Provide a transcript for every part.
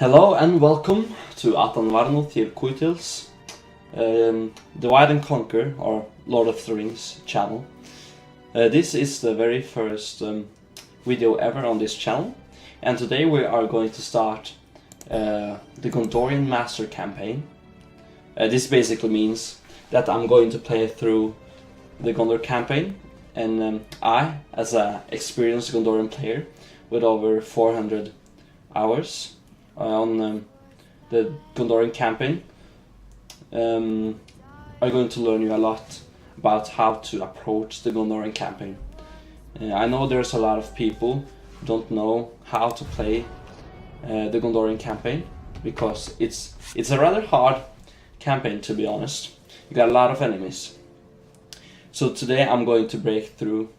Hello and welcome to Atanvarno Tirkuitils, Divide and Conquer, or Lord of the Rings channel. This is the very first video ever on this channel, and today we are going to start the Gondorian Master Campaign. This basically means that I'm going to play through the Gondor campaign, and I, as an experienced Gondorian player with over 400 hours on the Gondorian campaign, are going to learn you a lot about how to approach the Gondorian campaign. I know there's a lot of people who don't know how to play the Gondorian campaign, because it's a rather hard campaign, to be honest. You got a lot of enemies. So today I'm going to break through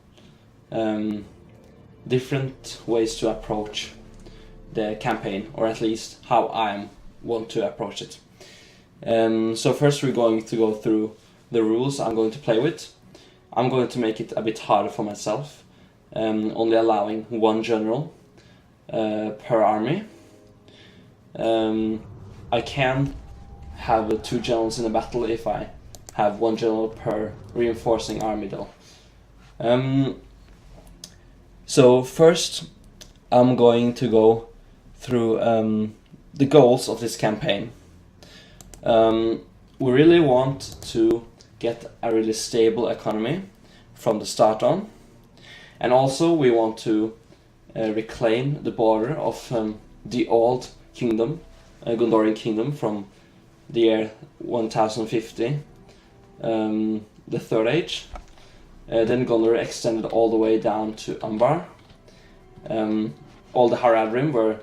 different ways to approach the campaign, or at least how I want to approach it. So first we're going to go through the rules I'm going to play with. I'm going to make it a bit harder for myself, only allowing one general per army. I can have two generals in a battle if I have one general per reinforcing army though. So first I'm going to go through the goals of this campaign. We really want to get a really stable economy from the start on, and also we want to reclaim the border of the old kingdom, Gondorian kingdom, from the year 1050, the Third Age. Then Gondor extended all the way down to Umbar. All the Haradrim were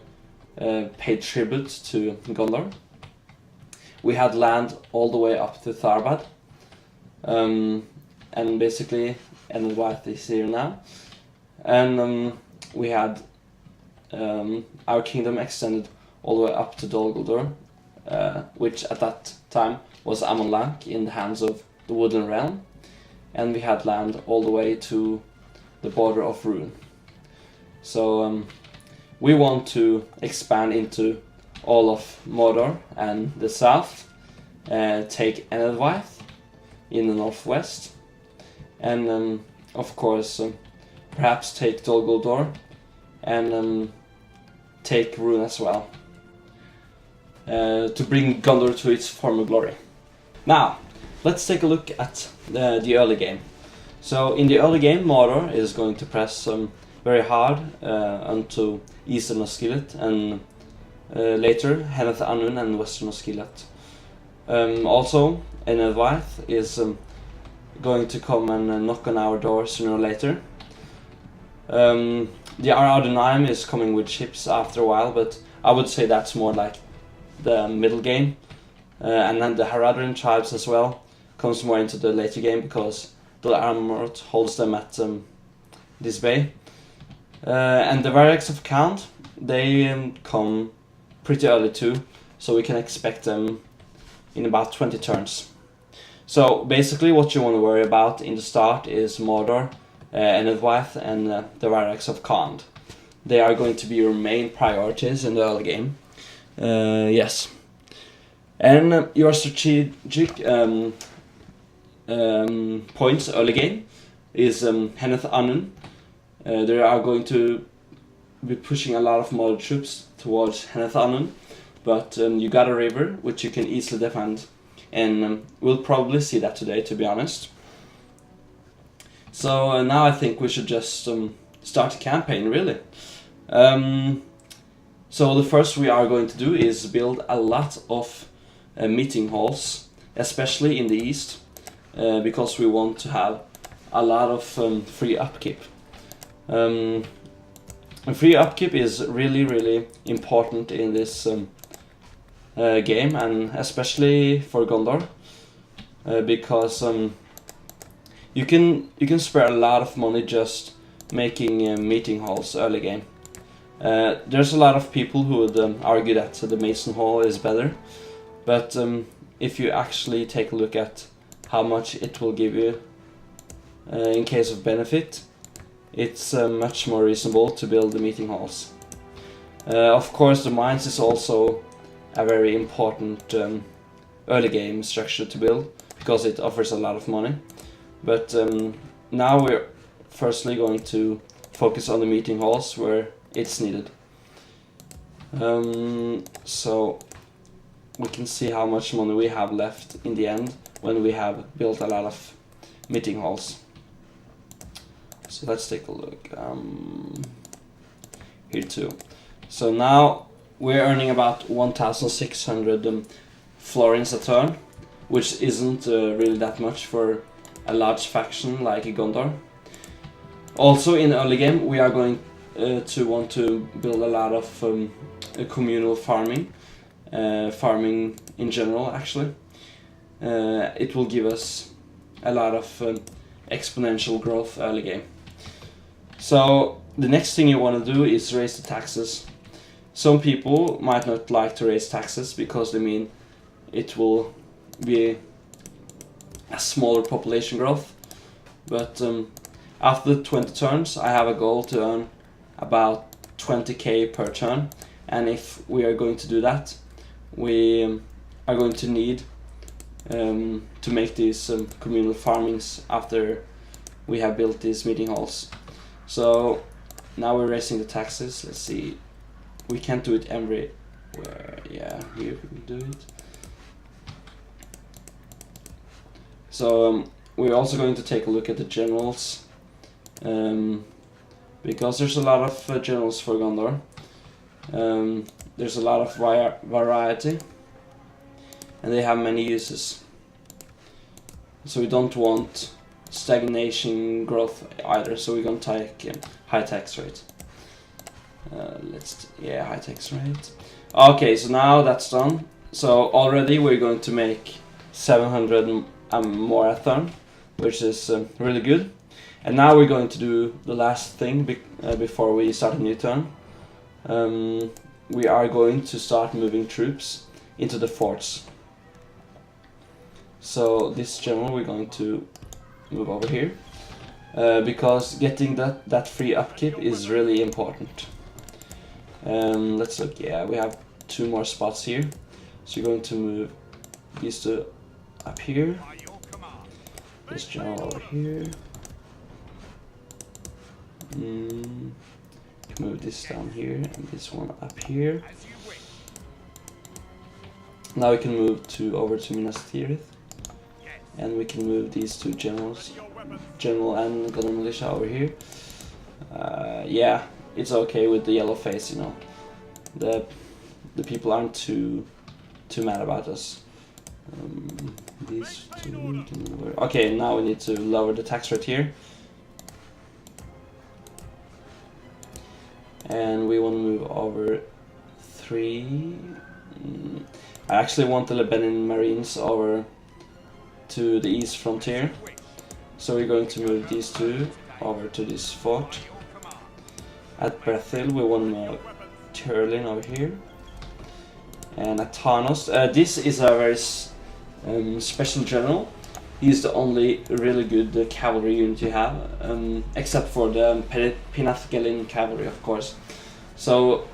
paid tribute to Gondor. We had land all the way up to Tharbad, and basically Enhancement is here now. And we had our kingdom extended all the way up to Dol Guldur, which at that time was Amon Lanc in the hands of the Woodland Realm, and we had land all the way to the border of Rune. So we want to expand into all of Mordor and the south, take Enhancement in the northwest, and of course perhaps take Dol Guldur and take Rune as well, to bring Gondor to its former glory. Now let's take a look at the early game. So in the early game, Mordor is going to press very hard onto eastern Osgiliath, and later Heneth Anun and western Osgiliath. Also Enhancement is going to come and knock on our door sooner or later. The Aradunaim is coming with ships after a while, but I would say that's more like the middle game. And then the Haradrim tribes as well comes more into the later game, because the Armort holds them at this bay. And the Varaks of Count, they come pretty early too, so we can expect them in about 20 turns. So basically what you want to worry about in the start is Mordor, Enhancement, and the Varaks of Khand. They are going to be your main priorities in the early game. Yes. And your strategic points early game is Heneth Anun. They are going to be pushing a lot of Mordor troops towards Heneth Anun, but you got a river which you can easily defend, and we'll probably see that today, to be honest. So now I think we should just start the campaign, really. So the first we are going to do is build a lot of meeting halls, especially in the east, because we want to have a lot of free upkeep. Free upkeep is really important in this game, and especially for Gondor, because you can spare a lot of money just making meeting halls early game. There's a lot of people who would argue that the Mason Hall is better, but if you actually take a look at how much it will give you in case of benefit, it's much more reasonable to build the meeting halls. Of course, the mines is also a very important early game structure to build, because it offers a lot of money. But now we're firstly going to focus on the meeting halls where it's needed. So we can see how much money we have left in the end when we have built a lot of meeting halls. So let's take a look here too. So now we're earning about 1,600 florins a turn, which isn't really that much for a large faction like Gondor. Also in early game we are going to want to build a lot of communal farming, farming in general actually. It will give us a lot of exponential growth early game. So the next thing you want to do is raise the taxes. Some people might not like to raise taxes because they mean it will be a smaller population growth, but after 20 turns I have a goal to earn about 20k per turn, and if we are going to do that we are going to need to make these communal farmings after we have built these meeting halls. So now we're raising the taxes. Let's see, we can't do it everywhere. Yeah, here we can do it. So we're also going to take a look at the generals, because there's a lot of generals for Gondor. There's a lot of variety, and they have many uses. So we don't want stagnation growth either, so we're going to take high tax rate. High tax rate. Okay, so now that's done. So already we're going to make 700 more a turn, which is really good. And now we're going to do the last thing before we start a new turn. We are going to start moving troops into the forts. So this general we're going to move over here, because getting that free upkeep is really important. Let's look. Yeah, we have 2 more spots here, so you're going to move these 2 up here, this general over here, move this down here and this one up here. Now we can move over to Minas Tirith, and we can move these 2 generals, General and Gondor Militia, over here. Yeah, it's okay with the yellow face, you know. The people aren't too mad about us. These 2 we can move over. Okay, now we need to lower the tax rate here, and we want to move over 3. I actually want the Lebanon Marines over to the east frontier, so we're going to move these 2 over to this fort. At Brethil we want to move Turlin over here, and at Tarnos, this is a very special general. He's the only really good cavalry unit you have, except for the Pinathgalin cavalry, of course. So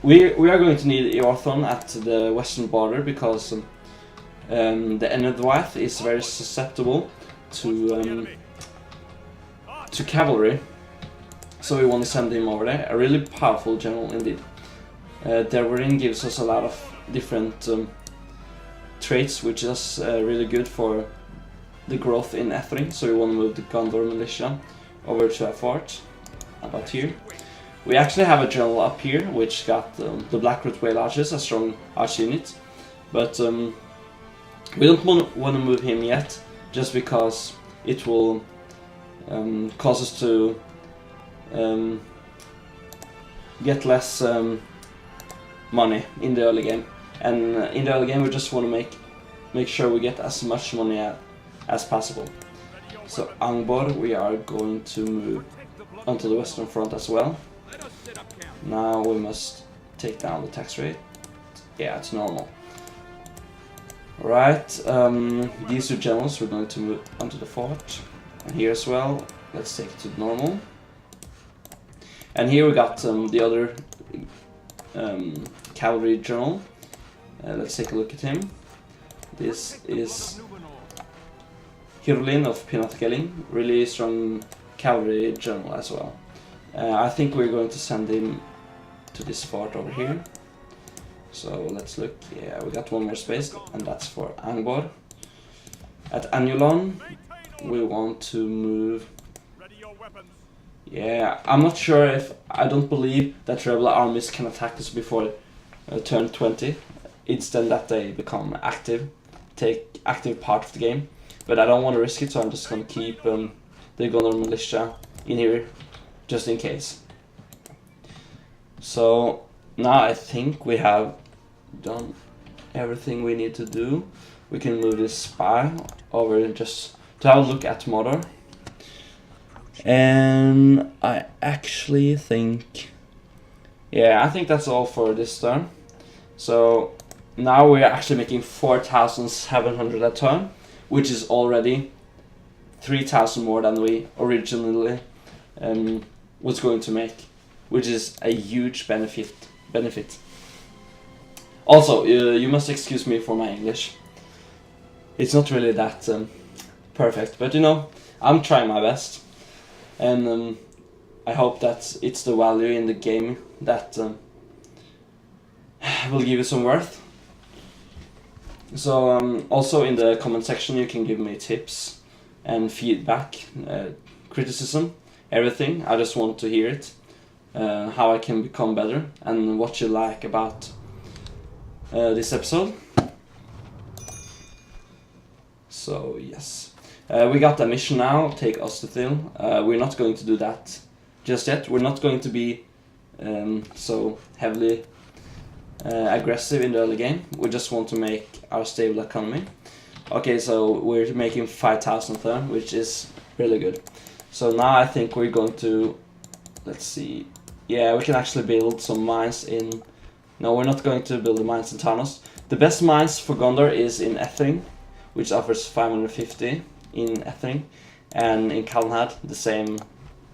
we are going to need Eorthon at the western border, because the Enedwaith is very susceptible to cavalry. So we want to send him over there. A really powerful general indeed. Derwerin gives us a lot of different traits, which is really good for the growth in Ethring. So we want to move the Gondor Militia over to a fort about here. We actually have a general up here which got the Blackroot Whale Archers, a strong arch unit, but we don't want to move him yet, just because it will cause us to get less money in the early game, and in the early game we just want to make sure we get as much money as possible. So Angbor we are going to move onto the western front as well. Now we must take down the tax rate. Yeah, it's normal. Right, these 2 generals we're going to move onto the fort, and here as well. Let's take it to normal. And here we got the other cavalry general. Let's take a look at him. This is Hirlin of Pinatkelling, really strong cavalry general as well. I think we're going to send him to this fort over here. So let's look. Yeah, we got one more space, and that's for Angbor. At Anulon, we want to move. Yeah, I'm not sure if I don't believe that rebel armies can attack us before turn 20. It's then that they become active, take active part of the game. But I don't want to risk it, so I'm just gonna keep the Gondor militia in here, just in case. So now I think we have done everything we need to do. We can move this spy over just to have a look at Mordor. And I actually think, yeah, I think that's all for this turn. So now we're actually making 4,700 a turn, which is already 3,000 more than we originally was going to make, which is a huge benefit. Also, you must excuse me for my English. It's not really that perfect, but you know, I'm trying my best. And I hope that it's the value in the game that will give you some worth. So also in the comment section you can give me tips and feedback, criticism, everything. I just want to hear it, how I can become better and what you like about this episode. So yes. We got a mission now, take Osterthil. We're not going to do that just yet. We're not going to be so heavily aggressive in the early game. We just want to make our stable economy. Okay, so we're making 5,000 turn, which is really good. So now I think we're going to, let's see, yeah, we can actually build some mines in, no, we're not going to build the mines in Tarnos. The best mines for Gondor is in Ethring, which offers 550 in Ethring, and in Calnhad the same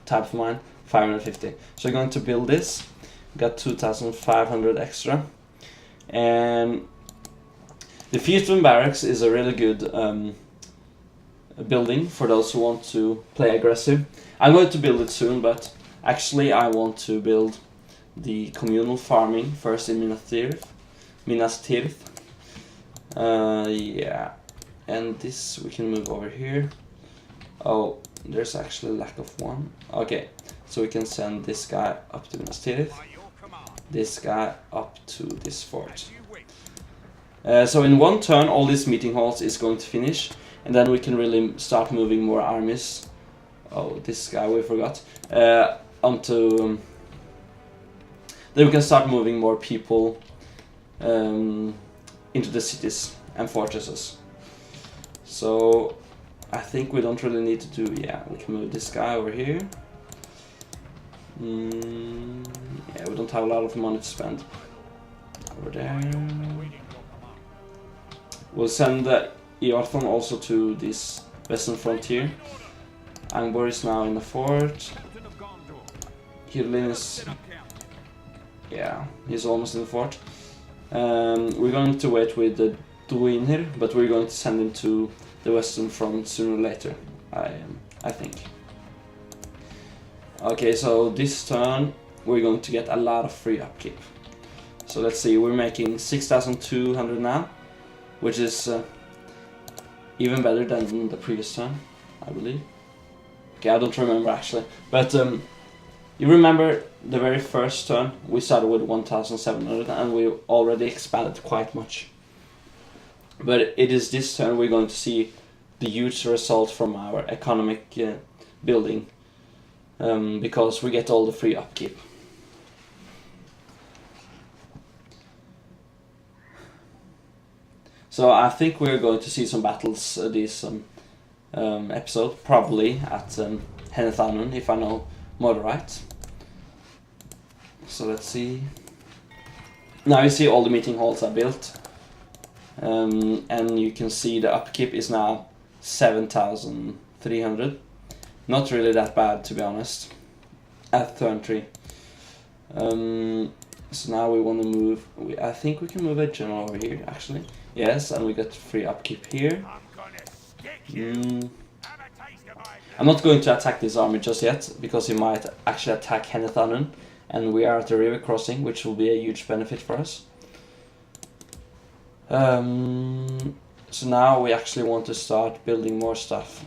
type of mine, 550. So we're going to build this. Got 2,500 extra, and the Fiefdom Barracks is a really good building for those who want to play aggressive. I'm going to build it soon, but actually I want to build the communal farming first in Minas Tirith. Yeah. And this we can move over here. Oh, there's actually lack of one. Okay, so we can send this guy up to Minas Tirith, this guy up to this fort. So in one turn all these meeting halls is going to finish, and then we can really start moving more armies. Oh, this guy we forgot. Onto then we can start moving more people into the cities and fortresses. So I think we don't really need to do, yeah, we can move this guy over here. Yeah, we don't have a lot of money to spend. Over there. We'll send Eorthon also to this western frontier. Angbor is now in the fort. Hirlin is, yeah, he's almost in the fort. We're going to wait with the Duin here, but we're going to send him to the western front sooner or later, I think. Okay, so this turn we're going to get a lot of free upkeep. So let's see, we're making 6,200 now, which is even better than the previous turn, I believe. Okay, I don't remember actually, but you remember the very first turn we started with 1,700 and we already expanded quite much. But it is this turn we're going to see the huge result from our economic building, because we get all the free upkeep. So I think we're going to see some battles this episode, probably at Hennethanun, if I know Mordor right. So let's see. Now you see all the meeting halls are built. And you can see the upkeep is now 7,300. Not really that bad, to be honest, at turn 3. So now we want to move. I think we can move a general over here, actually. Yes, and we got free upkeep here. I'm not going to attack this army just yet, because he might actually attack Henethanen, and we are at the river crossing, which will be a huge benefit for us. So now we actually want to start building more stuff.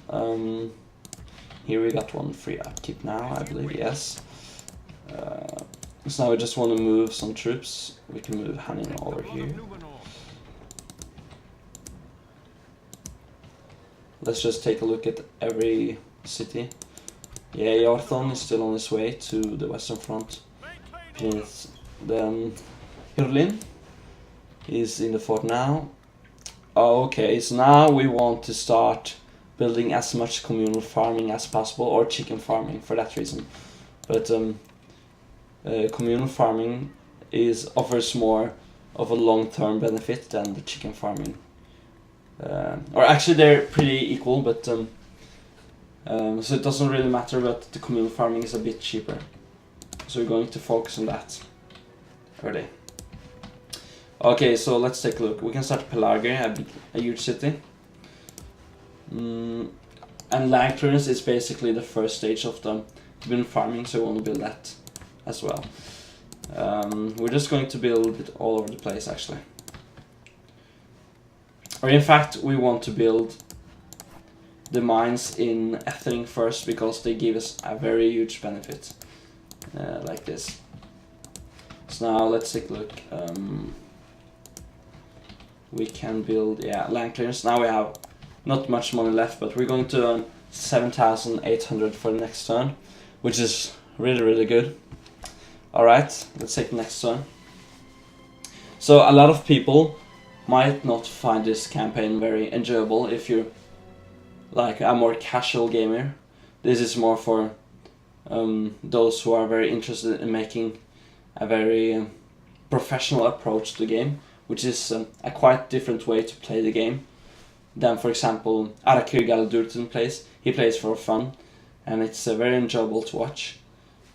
Here we got one free upkeep now, I believe, yes. So now we just want to move some troops. We can move Hanin over here. Let's just take a look at every city. Yeah, Yarthon is still on his way to the western front. Then Hurlin is in the fort now. Okay, so now we want to start building as much communal farming as possible, or chicken farming for that reason. But communal farming offers more of a long-term benefit than the chicken farming. Or actually they're pretty equal, but so it doesn't really matter, but the communal farming is a bit cheaper. So we're going to focus on that early. Okay, so let's take a look. We can start Pelargir, a huge city. And land clearance is basically the first stage of the communal farming, so we want to build that as well. We're just going to build it all over the place, actually. Or in fact, we want to build the mines in Ethering first, because they give us a very huge benefit, like this. So now let's take a look. We can build, yeah, land clearance. Now we have not much money left, but we're going to earn 7,800 for the next turn, which is really good. Alright, let's take the next turn. So a lot of people might not find this campaign very enjoyable if you're like a more casual gamer. This is more for those who are very interested in making a very professional approach to the game, which is a quite different way to play the game than, for example, Arakir Galadurtun plays. He plays for fun, and it's very enjoyable to watch.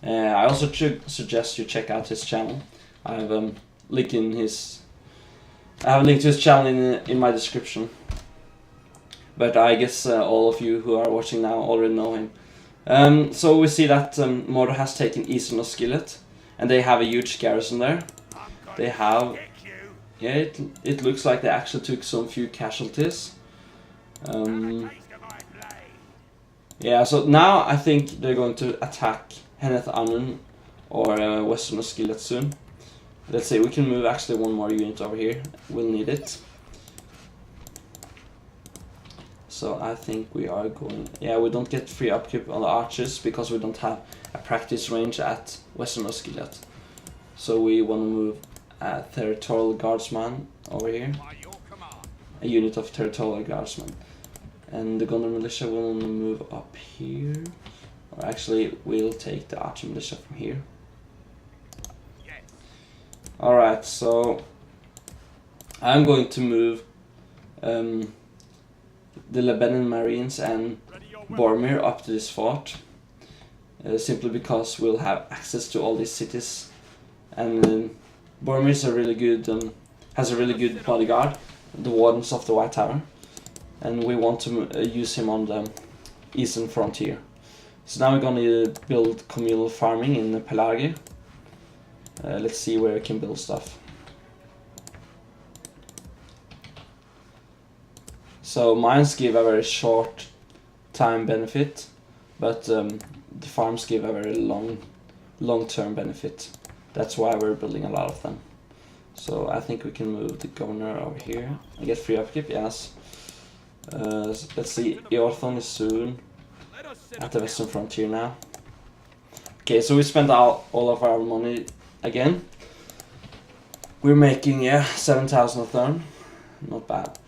I also suggest you check out his channel. I have a link to his channel in my description. But I guess all of you who are watching now already know him. So we see that Mordor has taken Eastern Osgiliath, and they have a huge garrison there. They have, yeah, it looks like they actually took some few casualties. Yeah, so now I think they're going to attack Heneth Anun or Western Osgiliath soon. Let's see, we can move actually one more unit over here. We'll need it. So I think we are going... Yeah, we don't get free upkeep on the archers because we don't have a practice range at Western Osgiliath. So we want to move a territorial guardsman over here. A unit of territorial guardsmen. And the Gondor militia will move up here. Or actually, we'll take the archer militia from here. Alright, so I'm going to move the Lebanon Marines and Boromir up to this fort, simply because we'll have access to all these cities, and Boromir is a really good, has a really good bodyguard, the Wardens of the White Tower, and we want to use him on the eastern frontier. So now we're going to build communal farming in Pelargir. Let's see where we can build stuff. So mines give a very short time benefit, but the farms give a very long-term benefit. That's why we're building a lot of them. So I think we can move the governor over here and get free upkeep, yes. Let's see, Eorthon is soon at the western frontier now. Okay, so we spent all of our money again. We're making, yeah, 7,000 a turn. Not bad.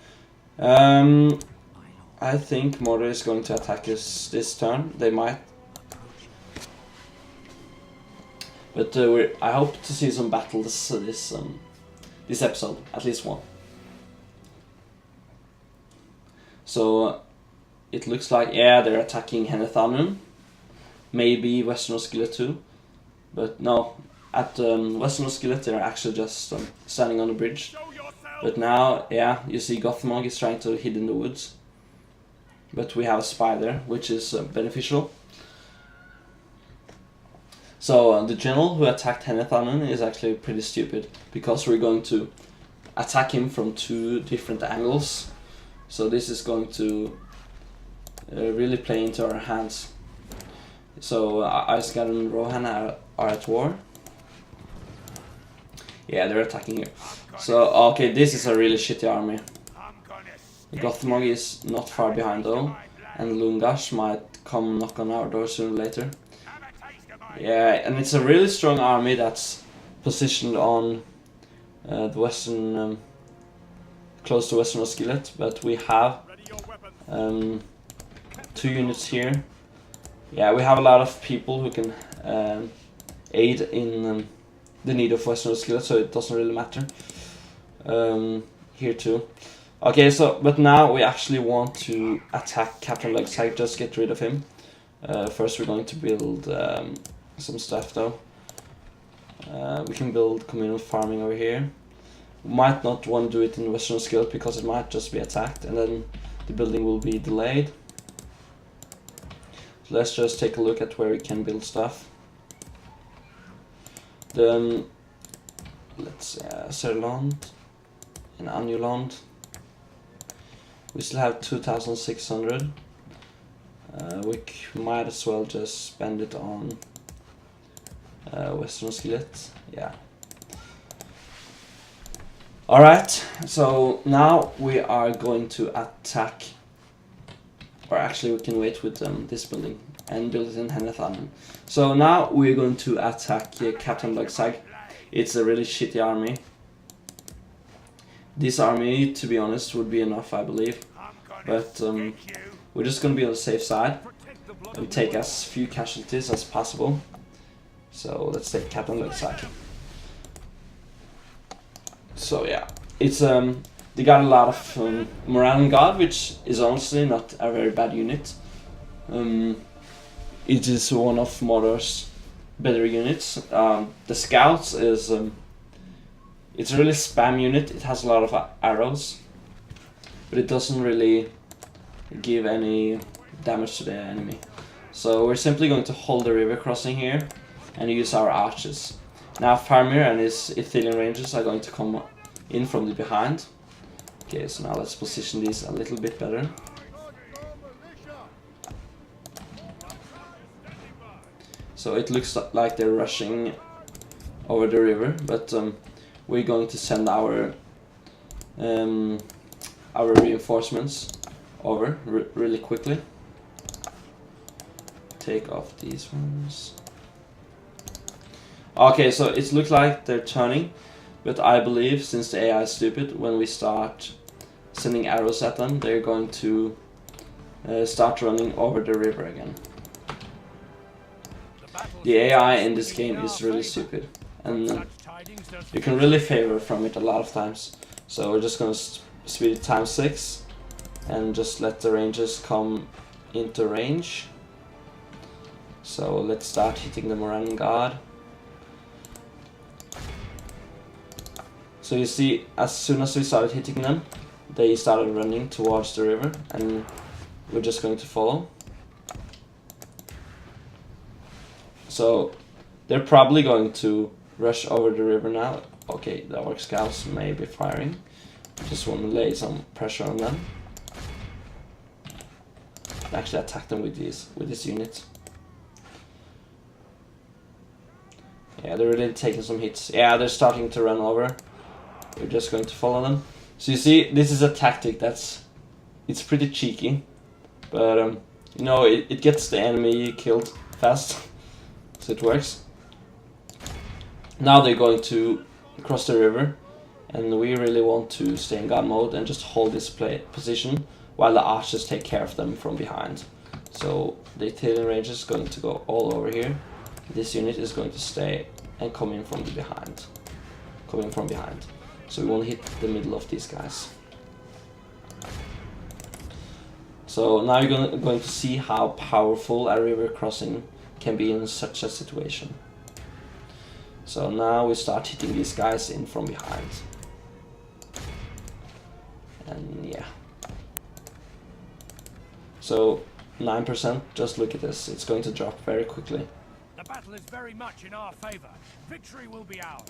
I think Mordor is going to attack us this turn. They might. But I hope to see some battles this episode, at least one. So it looks like, yeah, they're attacking Henethanun, maybe Western Osgiliath too, but no, at Western Skillet they're actually just standing on the bridge. But now, yeah, you see Gothmog is trying to hide in the woods. But we have a spy there, which is beneficial. So the general who attacked Hennethanen is actually pretty stupid, because we're going to attack him from 2 different angles. So this is going to really play into our hands. So Isgard and Rohan are at war. Yeah, they're attacking here. So, okay, this is a really shitty army. Gothmog is not far behind though, and Lungash might come knock on our door sooner or later. Yeah, and it's a really strong army that's positioned on the western, close to Western Skillet, but we have 2 units here. Yeah, we have a lot of people who can aid in the need of Western Skillet, so it doesn't really matter. Here too. Okay, so, but now we actually want to attack Captain Lugsag, just get rid of him. First we're going to build some stuff though. We can build communal farming over here. We might not want to do it in Western Skillet because it might just be attacked and then the building will be delayed. So let's just take a look at where we can build stuff. Then let's say Sørland and Anjuland. We still have 2,600. We might as well just spend it on Western Skillet. Yeah. Alright, so now we are going to attack, or actually we can wait with this building and build it in Hennethanen. So now we're going to attack Captain Lugsag. It's a really shitty army. This army, to be honest, would be enough, I believe. But we're just going to be on the safe side and take as few casualties as possible. So let's take Captain Lugsag. So yeah, it's they got a lot of Moran God, which is honestly not a very bad unit. It is one of Mordor's better units. The Scouts is it's a really spam unit. It has a lot of arrows, but it doesn't really give any damage to the enemy. So we're simply going to hold the river crossing here and use our archers. Now Farmir and his Ithilien Rangers are going to come in from the behind. Okay, so now let's position these a little bit better. So it looks like they're rushing over the river, but we're going to send our reinforcements over really quickly. Take off these ones. Okay, so it looks like they're turning, but I believe since the AI is stupid, when we start sending arrows at them, they're going to start running over the river again. The AI in this game is really stupid, and you can really favor from it a lot of times. So we're just going to speed it times 6 and just let the rangers come into range. So let's start hitting the Moran God. So you see, as soon as we started hitting them, they started running towards the river, and we're just going to follow. So they're probably going to rush over the river now. Okay, the Orc Scouts may be firing. Just want to lay some pressure on them. Actually attack them with this unit. Yeah, they're really taking some hits. Yeah, they're starting to run over. We're just going to follow them. So you see, this is a tactic it's pretty cheeky, but you know, it gets the enemy killed fast, so it works. Now they're going to cross the river, and we really want to stay in God mode and just hold this position while the archers take care of them from behind. So the Ithilien Rangers is going to go all over here. This unit is going to stay and come in from the behind. So we won't hit the middle of these guys. So now you're going to see how powerful a river crossing can be in such a situation. So now we start hitting these guys in from behind. And yeah. So 9%, just look at this, it's going to drop very quickly. The battle is very much in our favor. Victory will be ours.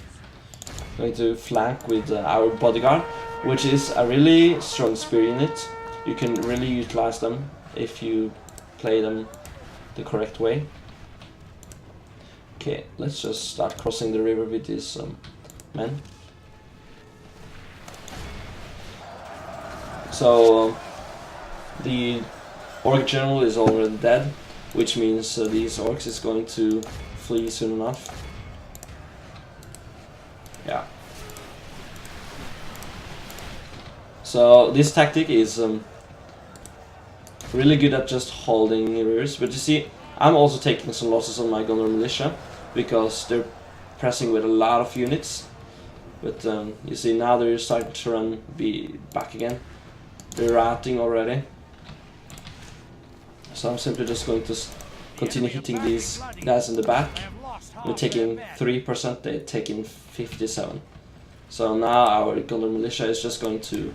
Going to flank with our bodyguard, which is a really strong spear unit. You can really utilize them if you play them the correct way. Okay, let's just start crossing the river with these men. So the orc general is already dead, which means these orcs is going to flee soon enough. Yeah. So this tactic is really good at just holding rivers, but you see, I'm also taking some losses on my Gondor militia because they're pressing with a lot of units. But you see, now they're starting to run back again. They're routing already. So I'm simply just going to continue hitting these guys in the back. We're taking 3%, they're taking 57. So now our Gondor militia is just going to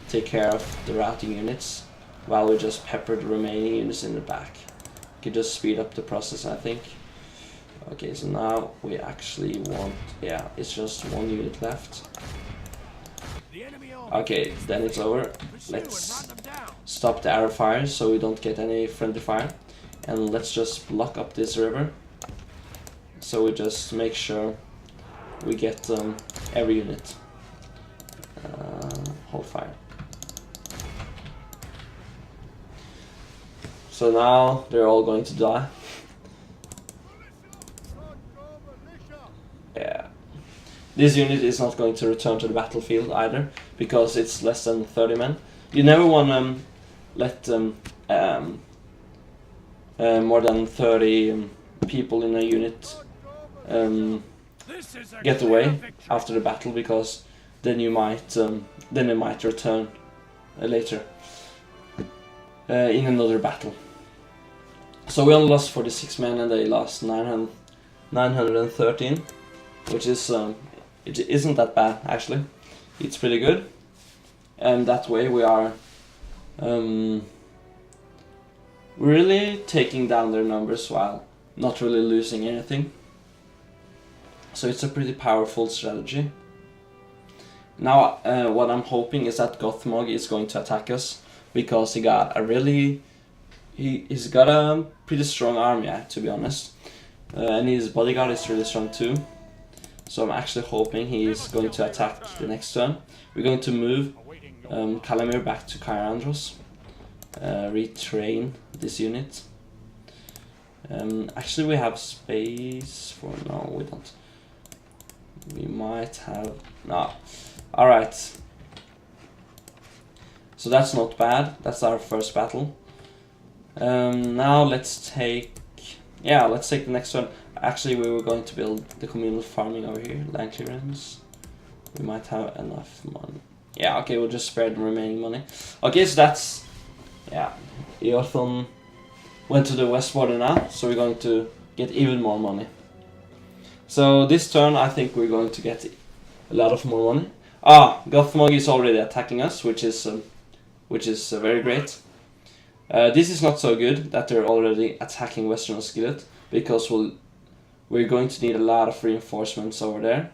take care of the routing units while we just pepper the remaining units in the back. We can just speed up the process, I think. Okay, so now we actually want, yeah, it's just one unit left. Okay, then it's over. Let's stop the arrow fire so we don't get any friendly fire. And let's just block up this river. So we just make sure we get every unit. Hold fire. So now they're all going to die. Yeah. This unit is not going to return to the battlefield either, because it's less than 30 men. You never want to let more than 30 people in a unit get away after the battle, because then you might they might return later in another battle. So we only lost 46 men and they lost 913, which is it isn't that bad actually. It's pretty good, and that way we are really taking down their numbers while not really losing anything. So it's a pretty powerful strategy. Now what I'm hoping is that Gothmog is going to attack us, because he got a really he's got a pretty strong army, to be honest, and his bodyguard is really strong too. So I'm actually hoping he is going to attack the next turn. We're going to move Kalamir back to Kyrandros, retrain this unit. Actually we have space for, no we don't. We might have, no. Alright. So that's not bad, that's our first battle. Now let's take the next one. Actually we were going to build the communal farming over here, land clearance. We might have enough money. Yeah, okay, we'll just spare the remaining money. Okay, so that's, yeah, Eothon went to the west border now, so we're going to get even more money. So this turn I think we're going to get a lot of more money. Gothmog is already attacking us, which is very great. This is not so good that they're already attacking Western Skillet, because we're going to need a lot of reinforcements over there.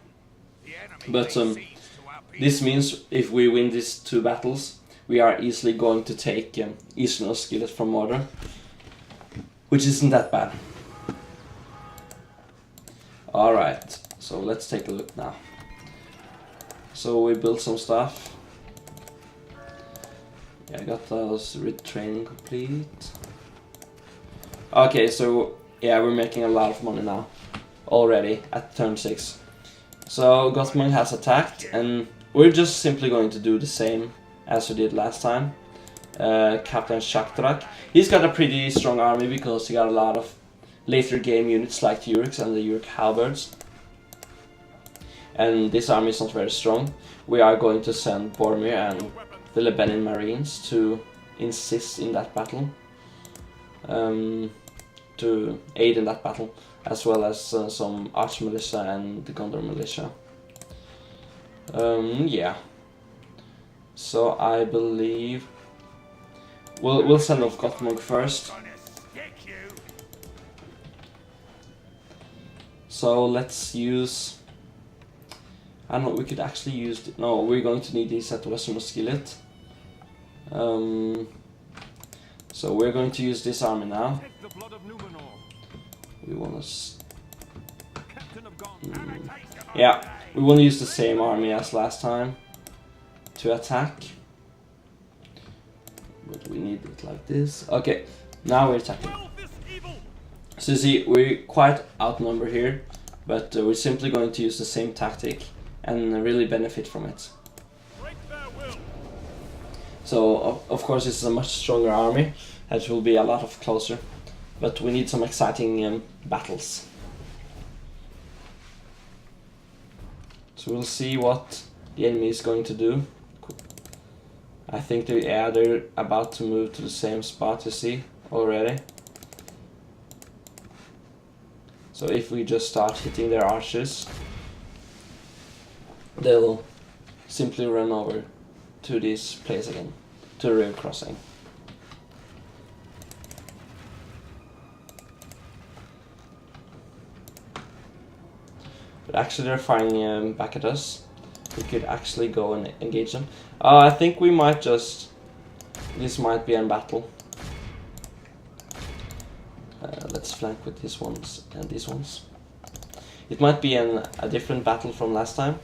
But this means if we win these two battles, we are easily going to take Eastern Skillet from Mordor, which isn't that bad. Alright, so let's take a look now. So we built some stuff. Yeah, I got those retraining complete. Okay, so yeah, we're making a lot of money now already at turn 6. So Gothmog has attacked, and we're just simply going to do the same as we did last time. Captain Shaktrak, he's got a pretty strong army because he got a lot of later game units like the Uruks and the Uruk halberds. And this army is not very strong. We are going to send Boromir and the Lebanon Marines to insist in that battle, to aid in that battle. as well as some arch militia and the Gondor militia. Yeah. So I believe we'll send off Gothmog first. So let's use. I don't know. We could actually use. No, we're going to need these at Westernmost Skillet. So we're going to use this army now. We want to. Yeah, we want to use the same army as last time to attack. But we need it like this. Okay, now we're attacking. So you see, we're quite outnumbered here, but we're simply going to use the same tactic and really benefit from it. So of course this is a much stronger army, it will be a lot of closer, but we need some exciting battles. So we'll see what the enemy is going to do. I think they're about to move to the same spot, you see, already. So if we just start hitting their archers, they'll simply run over to this place again, to the river crossing. But actually they're firing back at us. We could actually go and engage them. I think we might just... This might be a battle. Let's flank with these ones and these ones. It might be a different battle from last time.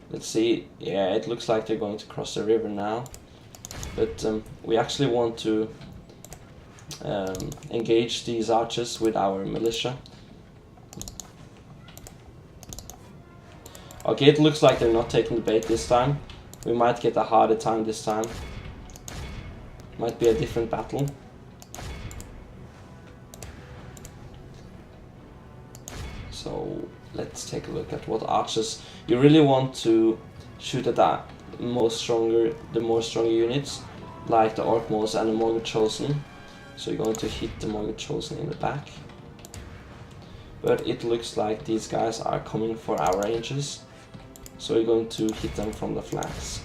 Let's see. Yeah, it looks like they're going to cross the river now. But we actually want to engage these archers with our militia. Okay, it looks like they're not taking the bait this time. We might get a harder time this time. Might be a different battle. So let's take a look at what archers. You really want to shoot at the more stronger units, like the Orkmoors and the Morgan Chosen. So you're going to hit the Morgan Chosen in the back. But it looks like these guys are coming for our ranges, so we're going to hit them from the flanks.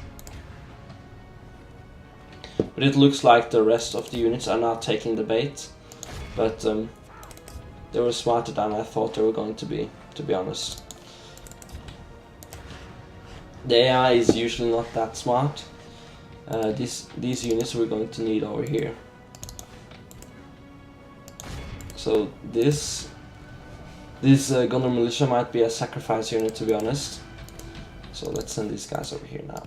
But it looks like the rest of the units are not taking the bait, but they were smarter than I thought they were going to be honest. The AI is usually not that smart. These units we're going to need over here. So this Gondor militia might be a sacrifice unit, to be honest. So let's send these guys over here now.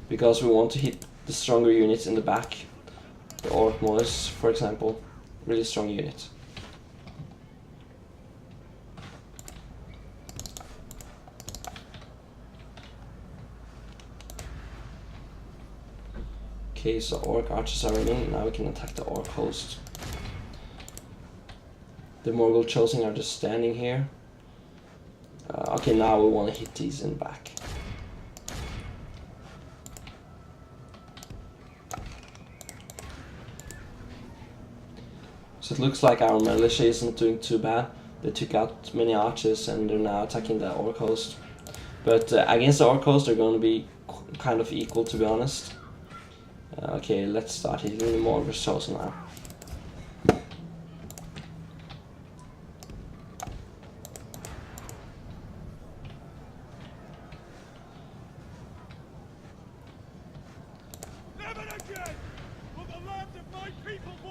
Because we want to hit the stronger units in the back. The Orkmoors, for example, really strong unit. Okay, so Orc archers are running. Now we can attack the Orc host. The Morgul Chosen are just standing here. Okay, now we want to hit these in back. So it looks like our militia isn't doing too bad. They took out many archers and they're now attacking the Orc host. But against the Orc host they're going to be kind of equal, to be honest. Okay, let's start hitting the Morgul Chosen now.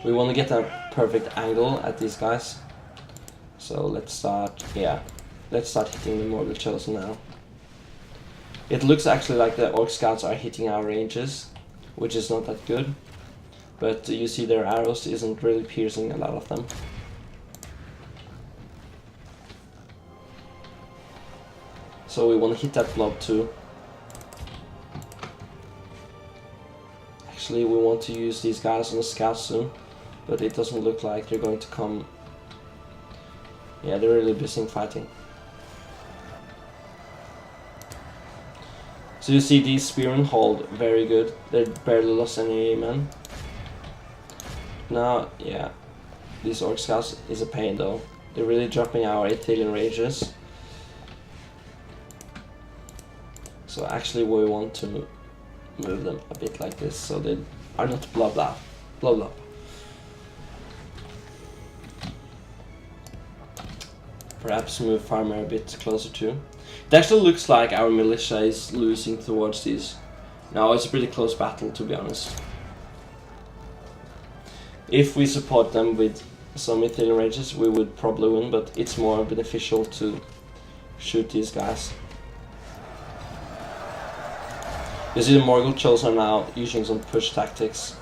We want to get a perfect angle at these guys. So let's start, let's start hitting the Morgul Chosen now. It looks actually like the Orc scouts are hitting our ranges, which is not that good. But you see their arrows isn't really piercing a lot of them. So we want to hit that blob too. Actually, we want to use these guys on the scouts soon, but it doesn't look like they're going to come. Yeah, they're really busy fighting. So you see these spearmen hold very good. They barely lost any men. Now, yeah, these orc scouts is a pain though. They're really dropping our Italian rages. So actually we want to move them a bit like this so they are not blobbed up. Perhaps move farmer a bit closer to. It actually looks like our militia is losing towards these. No, it's a pretty close battle, to be honest. If we support them with some Italian rages, we would probably win, but it's more beneficial to shoot these guys. You see the Morgul Trolls are now using some push tactics.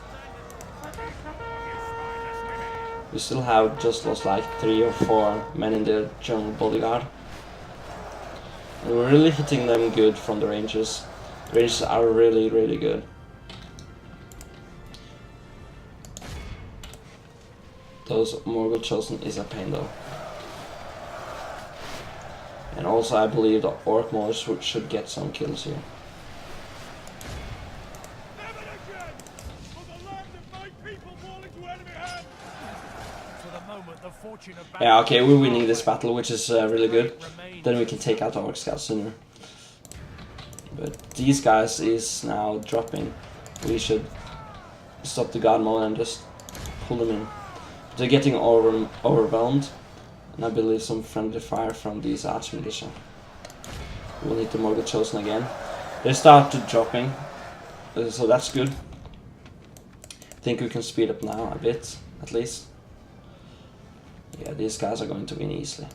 We still have just lost like 3 or 4 men in their general bodyguard. And we're really hitting them good from the ranges. The ranges are really, really good. Those Morgul Chosen is a pain though. And also I believe the Orc Maulers should get some kills here. Yeah, okay, we're winning this battle, which is really good. Then we can take out Orc Scouts sooner. But these guys is now dropping. We should stop the Gothmog and just pull them in. They're getting overwhelmed, and I believe some friendly fire from these arch militia. We'll need the Morgul Chosen again. They started dropping, so that's good. I think we can speed up now a bit, at least. Yeah, these guys are going to win easily.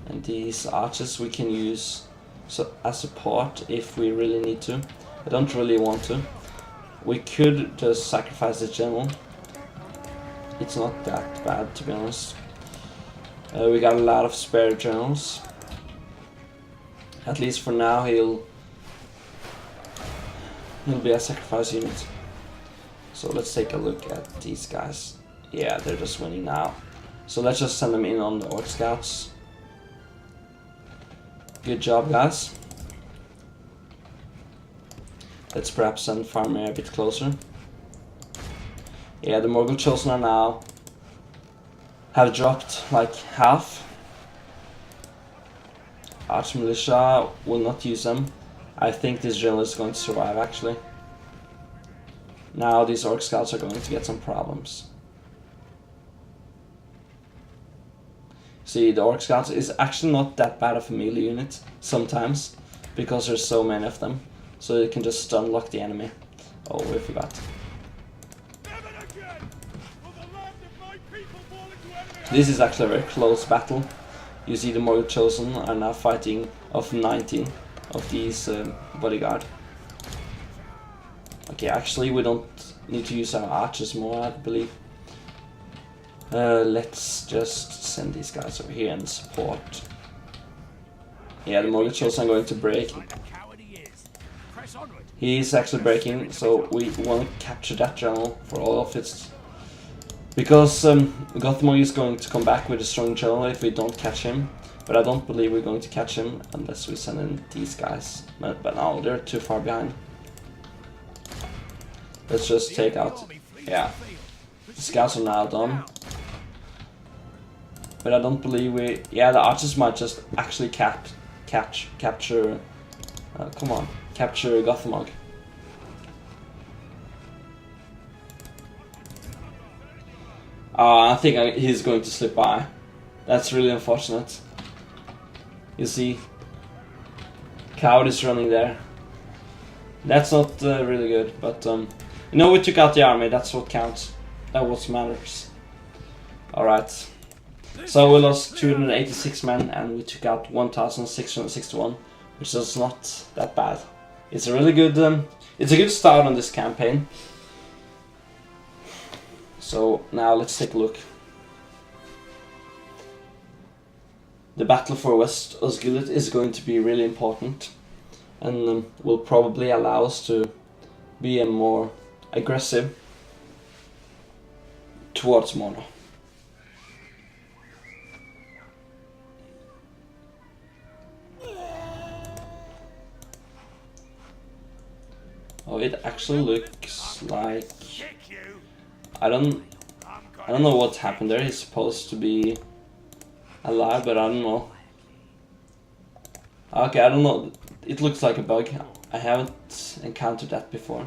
And these archers we can use as support if we really need to. I don't really want to. We could just sacrifice the general. It's not that bad, to be honest. We got a lot of spare generals. At least for now he'll be a sacrifice unit. So let's take a look at these guys. Yeah, they're just winning now. So let's just send them in on the Orc Scouts. Good job, guys. Let's perhaps send Farmer a bit closer. Yeah, the Morgul Chosen are now have dropped like half. Arch Militia will not use them. I think this general is going to survive actually. Now these Orc Scouts are going to get some problems. See, the Orc Scouts is actually not that bad of a melee unit sometimes, because there's so many of them, so you can just stun lock the enemy. Oh, we forgot. This is actually a very close battle. You see the Morgul Chosen are now fighting off 19 of these bodyguard. Okay, actually we don't need to use our archers more, I believe. Let's just send these guys over here and support. Yeah, the Morgul Chosen are going to break. He's actually breaking, so we want to capture that general for all of its... Because Gothmog is going to come back with a strong general if we don't catch him. But I don't believe we're going to catch him unless we send in these guys. But no, they're too far behind. Let's just take out... Yeah. The scouts are now done. But I don't believe we... Yeah, the archers might just actually capture... come on. Capture Gothmog. I think he's going to slip by. That's really unfortunate. You see, Coward is running there. That's not really good, but you know, we took out the army. That's what counts. That's what matters. Alright. So we lost 286 men and we took out 1,661, which is not that bad. It's a really good. It's a good start on this campaign. So now let's take a look. The battle for West Osgiliath is going to be really important, and will probably allow us to be more aggressive towards Mordor. Oh, it actually looks like Kick you. I don't know what happened there. He's supposed to be alive, but I don't know. Okay, I don't know. It looks like a bug. I haven't encountered that before.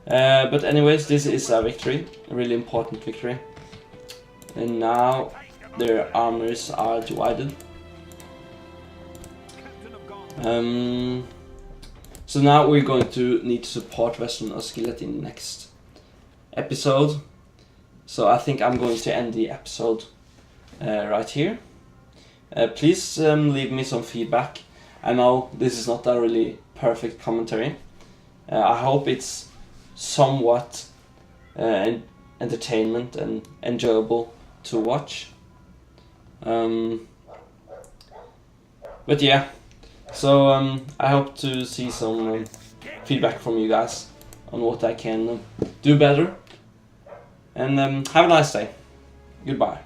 But anyways, this is a victory, a really important victory. And now their armors are divided. So now we're going to need to support Western Osgiliath in the next episode. So I think I'm going to end the episode right here. Please leave me some feedback. I know this is not a really perfect commentary. I hope it's somewhat entertainment and enjoyable to watch. But yeah, so I hope to see some feedback from you guys on what I can do better. And have a nice day. Goodbye.